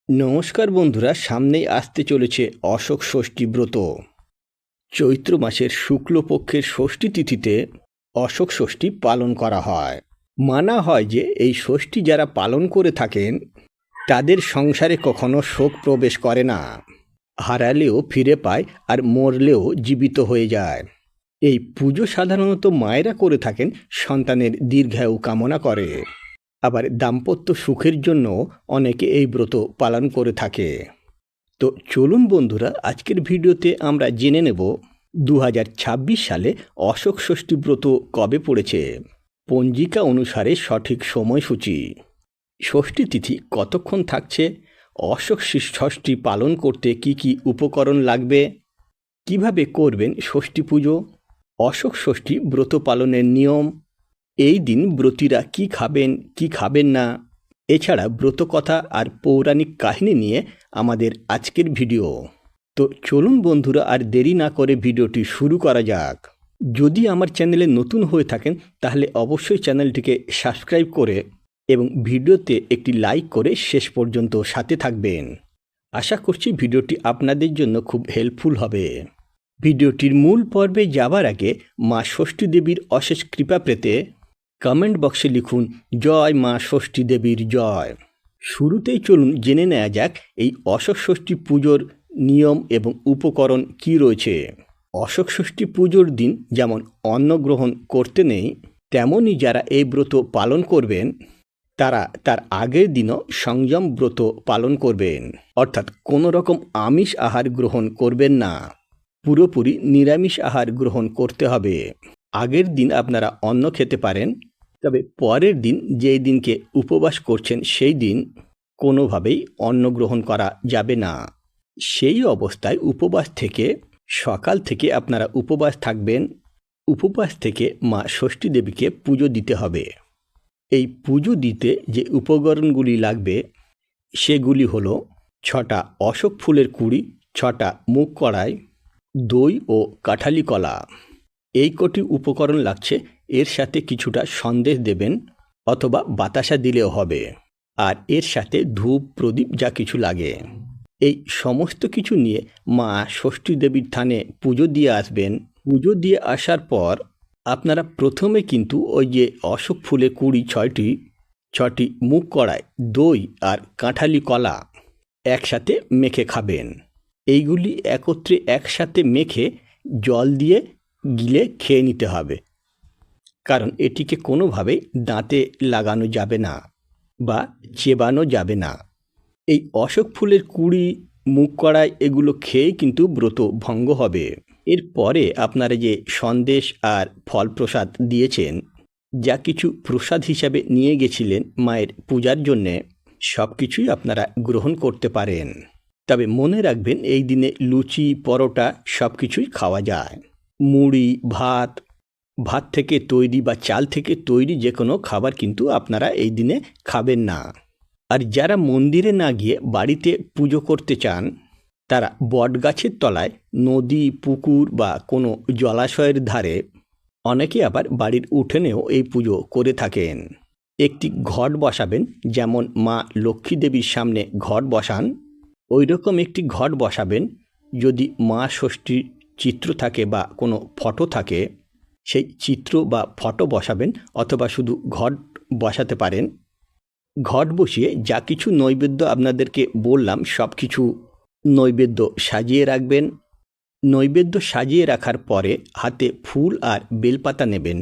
নমস্কার বন্ধুরা, সামনেই আসতে চলেছে অশোক ষষ্ঠী ব্রত। চৈত্র মাসের শুক্লপক্ষের ষষ্ঠী তিথিতে অশোক ষষ্ঠী পালন করা হয়। মানা হয় যে এই ষষ্ঠী যারা পালন করে থাকেন তাদের সংসারে কখনো শোক প্রবেশ করে না, হারালেও ফিরে পায় আর মরলেও জীবিত হয়ে যায়। এই পুজো সাধারণত মায়েরা করে থাকেন সন্তানের দীর্ঘায়ু কামনা করে, আবার দাম্পত্য সুখের জন্য অনেকে এই ব্রত পালন করে থাকে। তো চলুন বন্ধুরা, আজকের ভিডিওতে আমরা জেনে নেব 2026 সালে অশোক ষষ্ঠী ব্রত কবে পড়েছে, পঞ্জিকা অনুসারে সঠিক সময়সূচি, ষষ্ঠী তিথি কতক্ষণ থাকছে, অশোক ষষ্ঠী পালন করতে কি কি উপকরণ লাগবে, কিভাবে করবেন ষষ্ঠী পুজো, অশোক ষষ্ঠী ব্রত পালনের নিয়ম, এই দিন ব্রতীরা কি খাবেন কি খাবেন না, এছাড়া ব্রতকথা আর পৌরাণিক কাহিনী নিয়ে আমাদের আজকের ভিডিও। তো চলুন বন্ধুরা, আর দেরি না করে ভিডিওটি শুরু করা যাক। যদি আমার চ্যানেলে নতুন হয়ে থাকেন তাহলে অবশ্যই চ্যানেলটিকে সাবস্ক্রাইব করে এবং ভিডিওতে একটি লাইক করে শেষ পর্যন্ত সাথে থাকবেন। আশা করছি ভিডিওটি আপনাদের জন্য খুব হেল্পফুল হবে। ভিডিওটির মূল পর্বে যাবার আগে মা ষষ্ঠী দেবীর অশেষ কৃপা পেতে কমেন্ট বক্সে লিখুন জয় মা ষষ্ঠী দেবীর জয়। শুরুতেই চলুন জেনে নেওয়া যাক এই অশোক ষষ্ঠী পুজোর নিয়ম এবং উপকরণ কি রয়েছে। অশোক ষষ্ঠী পুজোর দিন যেমন অন্ন গ্রহণ করতে নেই, তেমনই যারা এই ব্রত পালন করবেন তারা তার আগের দিনও সংযম ব্রত পালন করবেন, অর্থাৎ কোনো রকম আমিষ আহার গ্রহণ করবেন না, পুরোপুরি নিরামিষ আহার গ্রহণ করতে হবে। আগের দিন আপনারা অন্ন খেতে পারেন, তবে পরের দিন যেই দিনকে উপবাস করছেন সেই দিন কোনোভাবেই অন্ন গ্রহণ করা যাবে না। সেই অবস্থায় উপবাস থেকে সকাল থেকে আপনারা উপবাস থাকবেন। উপবাস থেকে মা ষষ্ঠী দেবীকে পুজো দিতে হবে। এই পুজো দিতে যে উপকরণগুলি লাগবে সেগুলি হলো 6টা অশোক ফুলের কুঁড়ি, 6টা মুগ কড়াই, দই ও কাঁঠালি কলা। এই কটি উপকরণ লাগছে। এর সাথে কিছুটা সন্দেশ দেবেন অথবা বাতাসা দিলেও হবে, আর এর সাথে ধূপ প্রদীপ যা কিছু লাগে। এই সমস্ত কিছু নিয়ে মা ষষ্ঠী দেবীর থানে পুজো দিয়ে আসবেন। পুজো দিয়ে আসার পর আপনারা প্রথমে কিন্তু ওই যে অশোক ফুলের কুঁড়ি 6টি মুগ কড়াই, দই আর কাঁঠালি কলা একসাথে মেখে খাবেন। এইগুলি একত্রে একসাথে মেখে জল দিয়ে গিলে খেয়ে নিতে হবে, কারণ এটিকে কোনোভাবেই দাঁতে লাগানো যাবে না বা চেবানো যাবে না। এই অশোক ফুলের কুঁড়ি, মুগ কড়াই এগুলো খেয়ে কিন্তু ব্রত ভঙ্গ হবে। এরপরে আপনারা যে সন্দেশ আর ফল প্রসাদ দিয়েছেন, যা কিছু প্রসাদ হিসাবে নিয়ে গেছিলেন মায়ের পূজার জন্যে, সব কিছুই আপনারা গ্রহণ করতে পারেন। তবে মনে রাখবেন এই দিনে লুচি পরোটা সব কিছুই খাওয়া যায়। মুড়ি, ভাত থেকে তৈরি বা চাল থেকে তৈরি যে কোনো খাবার কিন্তু আপনারা এই দিনে খাবেন না। আর যারা মন্দিরে না গিয়ে বাড়িতে পুজো করতে চান তারা বটগাছের তলায়, নদী, পুকুর বা কোনো জলাশয়ের ধারে, অনেকে আবার বাড়ির উঠোনেও এই পুজো করে থাকেন। একটি ঘট বসাবেন, যেমন মা লক্ষ্মী দেবীর সামনে ঘট বসান ওই রকম একটি ঘট বসাবেন। যদি মা ষষ্ঠীর চিত্র থাকে বা কোনো ফটো থাকে সেই চিত্র বা ফটো বসাবেন, অথবা শুধু ঘট বসাতে পারেন। ঘট বসিয়ে যা কিছু নৈবেদ্য আপনাদেরকে বললাম সব কিছু নৈবেদ্য সাজিয়ে রাখবেন। নৈবেদ্য সাজিয়ে রাখার পরে হাতে ফুল আর বেলপাতা নেবেন।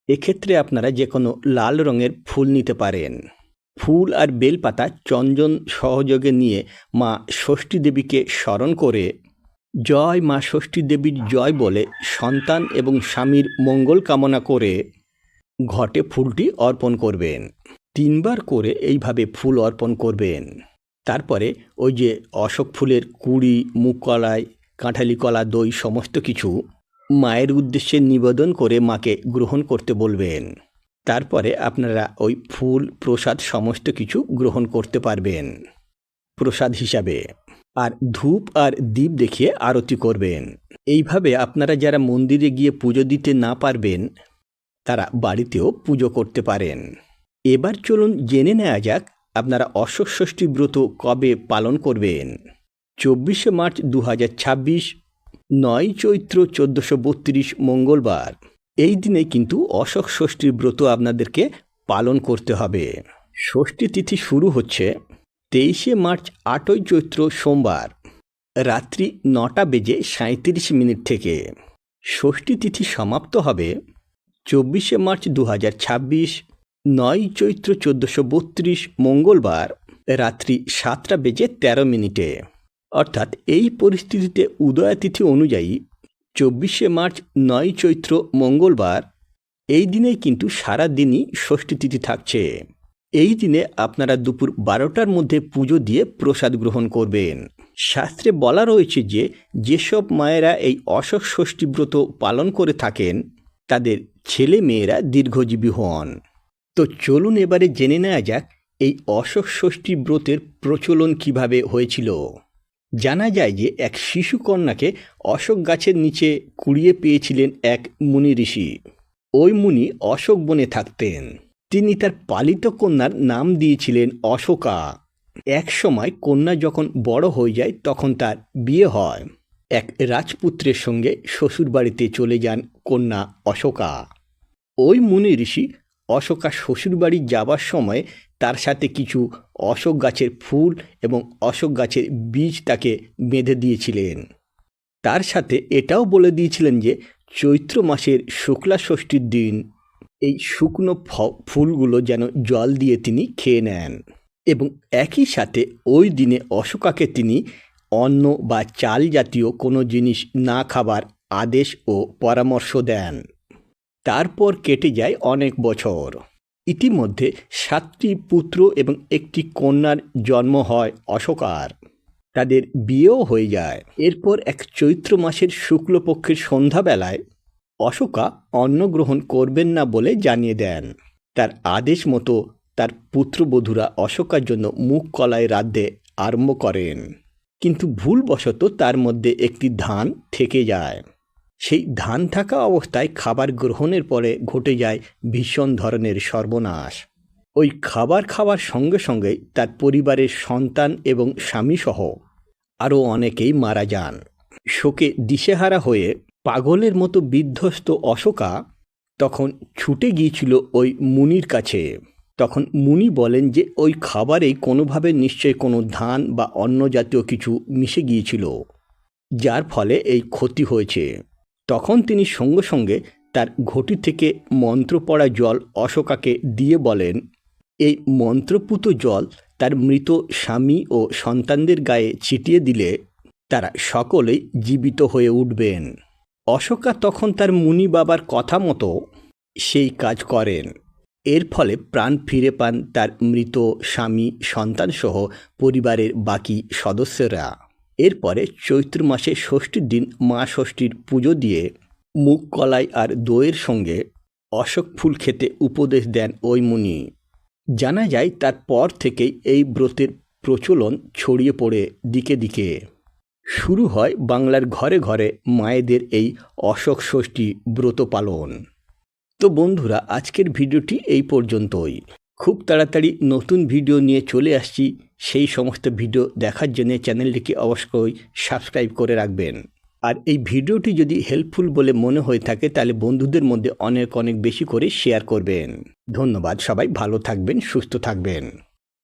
এক্ষেত্রে আপনারা যে কোনো লাল রঙের ফুল নিতে পারেন। ফুল আর বেলপাতা চন্দন সহযোগে নিয়ে মা ষষ্ঠী দেবীকে স্মরণ করে জয় মা ষষ্ঠী দেবীর জয় বলে সন্তান এবং স্বামীর মঙ্গল কামনা করে ঘটে ফুলটি অর্পণ করবেন। 3 বার করে এইভাবে ফুল অর্পণ করবেন। তারপরে ওই যে অশোক ফুলের কুঁড়ি, মুগ কলাই, কাঁঠালি কলা, দই সমস্ত কিছু মায়ের উদ্দেশ্যে নিবেদন করে মাকে গ্রহণ করতে বলবেন। তারপরে আপনারা ওই ফুল, প্রসাদ সমস্ত কিছু গ্রহণ করতে পারবেন প্রসাদ হিসাবে। আর ধূপ আর দীপ দেখিয়ে আরতি করবেন। এইভাবে আপনারা যারা মন্দিরে গিয়ে পুজো দিতে না পারবেন তারা বাড়িতেও পুজো করতে পারেন। এবার চলুন জেনে নেওয়া যাক আপনারা অশোক ষষ্ঠী ব্রত কবে পালন করবেন? 24শে মার্চ 2026, 9 চৈত্র 1432 মঙ্গলবার। এই দিনে কিন্তু অশোক ষষ্ঠীর ব্রত আপনাদেরকে পালন করতে হবে। ষষ্ঠী তিথি শুরু হচ্ছে 23শে মার্চ 8ই চৈত্র সোমবার রাত্রি 9:37 থেকে। ষষ্ঠী তিথি সমাপ্ত হবে 24শে মার্চ 2026, 9 চৈত্র 1432 মঙ্গলবার রাত্রি 7:13। অর্থাৎ এই পরিস্থিতিতে উদয়া তিথি অনুযায়ী 24শে মার্চ 9 চৈত্র মঙ্গলবার এই দিনেই কিন্তু সারা দিনই ষষ্ঠী তিথি থাকছে। এই দিনে আপনারা দুপুর 12টার মধ্যে পুজো দিয়ে প্রসাদ গ্রহণ করবেন। শাস্ত্রে বলা রয়েছে যে যেসব মায়েরা এই অশোক ষষ্ঠী ব্রত পালন করে থাকেন তাদের ছেলে মেয়েরা দীর্ঘজীবী হন। তো চলুন এবারে জেনে নেওয়া যাক এই অশোক ষষ্ঠী ব্রতের প্রচলন কিভাবে হয়েছিল। জানা যায় যে এক শিশুকন্যাকে অশোক গাছের নিচে কুড়িয়ে পেয়েছিলেন এক মুনি ঋষি। ওই মুনি অশোক বনে থাকতেন। তিনি তার পালিত কন্যার নাম দিয়েছিলেন অশোকা। এক সময় কন্যা যখন বড় হয়ে যায় তখন তার বিয়ে হয়। এক রাজপুত্রের সঙ্গে শ্বশুরবাড়িতে চলে যান কন্যা অশোকা। ওই মুনি ঋষি অশোকা শ্বশুরবাড়ি যাবার সময় তার সাথে কিছু অশোক গাছের ফুল এবং অশোক গাছের বীজ তাকে বেঁধে দিয়েছিলেন। তার সাথে এটাও বলে দিয়েছিলেন যে চৈত্র মাসের শুক্লা ষষ্ঠীর দিন এই শুকনো ফুলগুলো যেন জল দিয়ে তিনি খেয়ে নেন এবং একই সাথে ওই দিনে অশোকাকে তিনি অন্ন বা চাল জাতীয় কোনো জিনিস না খাবার আদেশ ও পরামর্শ দেন। তারপর কেটে যায় অনেক বছর। ইতিমধ্যে 7টি পুত্র এবং একটি কন্যার জন্ম হয় অশোকার। তাদের বিয়েও হয়ে যায়। এরপর এক চৈত্র মাসের শুক্লপক্ষের সন্ধ্যাবেলায় অশোকা অন্ন গ্রহণ করবেন না বলে জানিয়ে দেন। তার আদেশ মতো তার পুত্রবধূরা অশোকার জন্য মুগ কলাই রাঁধতে আরম্ভ করেন, কিন্তু ভুলবশত তার মধ্যে একটি ধান থেকে যায়। সেই ধান থাকা অবস্থায় খাবার গ্রহণের পরে ঘটে যায় ভীষণ ধরনের সর্বনাশ। ওই খাবার খাওয়ার সঙ্গে সঙ্গেই তার পরিবারের সন্তান এবং স্বামীসহ আরও অনেকেই মারা যান। শোকে দিশেহারা হয়ে পাগলের মতো বিধ্বস্ত অশোকা তখন ছুটে গিয়েছিল ওই মুনির কাছে। তখন মুনি বলেন যে ওই খাবারেই কোনোভাবে নিশ্চয় কোনো ধান বা অন্য জাতীয় কিছু মিশে গিয়েছিল, যার ফলে এই ক্ষতি হয়েছে। তখন তিনি সঙ্গে সঙ্গে তার ঘটি থেকে মন্ত্র পড়া জল অশোকাকে দিয়ে বলেন, এই মন্ত্রপুত জল তার মৃত স্বামী ও সন্তানদের গায়ে ছিটিয়ে দিলে তারা সকলেই জীবিত হয়ে উঠবেন। অশোকা তখন তার মুনি বাবার কথা মতো সেই কাজ করেন। এর ফলে প্রাণ ফিরে পান তার মৃত স্বামী সন্তানসহ পরিবারের বাকি সদস্যরা। এরপরে চৈত্র মাসে ষষ্ঠীর দিন মা ষষ্ঠীর পুজো দিয়ে মুগ কলাই আর দইয়ের সঙ্গে অশোক ফুল খেতে উপদেশ দেন ওই মুনি। জানা যায় তারপর থেকেই এই ব্রতের প্রচলন ছড়িয়ে পড়ে দিকে দিকে। শুরু হয় বাংলার ঘরে ঘরে মায়েদের এই অশোক ষষ্ঠী ব্রত পালন। তো বন্ধুরা, আজকের ভিডিওটি এই পর্যন্তই। খুব তাড়াতাড়ি নতুন ভিডিও নিয়ে চলে আসছি। সেই সমস্ত ভিডিও দেখার জন্য চ্যানেলটিকে অবশ্যই সাবস্ক্রাইব করে রাখবেন। আর এই ভিডিওটি যদি হেল্পফুল বলে মনে হয়ে থাকে তাহলে বন্ধুদের মধ্যে অনেক অনেক বেশি করে শেয়ার করবেন। ধন্যবাদ। সবাই ভালো থাকবেন, সুস্থ থাকবেন।